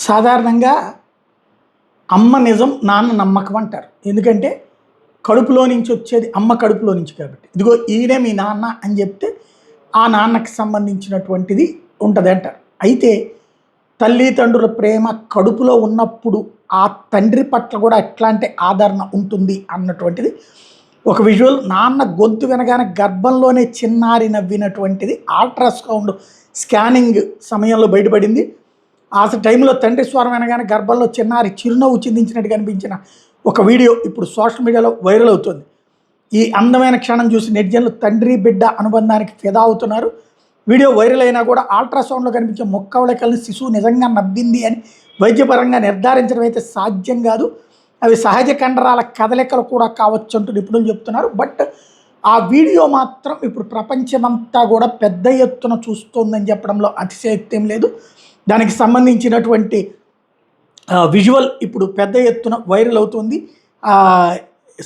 సాధారణంగా అమ్మ నిజం, నాన్న నమ్మకం అంటారు. ఎందుకంటే కడుపులో నుంచి వచ్చేది అమ్మ కడుపులో నుంచి కాబట్టి. ఇదిగో ఈయనే మీ నాన్న అని చెప్తే ఆ నాన్నకి సంబంధించినటువంటిది ఉంటుంది అంటారు. అయితే తల్లిదండ్రుల ప్రేమ కడుపులో ఉన్నప్పుడు ఆ తండ్రి పట్ల కూడా ఎట్లాంటి ఆదరణ ఉంటుంది అన్నటువంటిది ఒక విజువల్. నాన్న గొంతు వినగానే గర్భంలోనే చిన్నారి నవ్వినటువంటిది అల్ట్రాసౌండ్ స్కానింగ్ సమయంలో బయటపడింది. ఆ టైంలో తండ్రి స్వరం వినగానే గర్భంలో చిన్నారి చిరునవ్వు చిందించినట్టు కనిపించిన ఒక వీడియో ఇప్పుడు సోషల్ మీడియాలో వైరల్ అవుతుంది. ఈ అందమైన క్షణం చూసి నెటిజన్లు తండ్రి బిడ్డ అనుబంధానికి ఫిదా అవుతున్నారు. వీడియో వైరల్ అయినా కూడా అల్ట్రాసౌండ్లో కనిపించే ముక్కవళికలను శిశువు నిజంగా నవ్వింది అని వైద్యపరంగా నిర్ధారించడం అయితే సాధ్యం కాదు. అవి సహజ కండరాల కదలికలు కూడా కావచ్చు అంటూ నిపుణులు చెప్తున్నారు. బట్ ఆ వీడియో మాత్రం ఇప్పుడు ప్రపంచమంతా కూడా పెద్ద ఎత్తున చూస్తోందని చెప్పడంలో అతిశయోక్తి ఏం లేదు. దానికి సంబంధించినటువంటి విజువల్ ఇప్పుడు పెద్ద ఎత్తున వైరల్ అవుతుంది.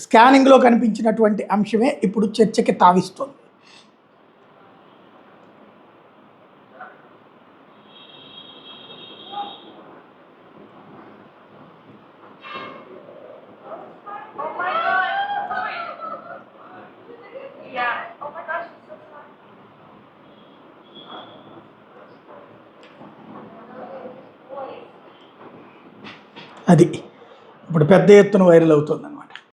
స్కానింగ్లో కనిపించినటువంటి అంశమే ఇప్పుడు చర్చకి తావిస్తుంది. అది ఇప్పుడు పెద్ద ఎత్తున వైరల్ అవుతుంది.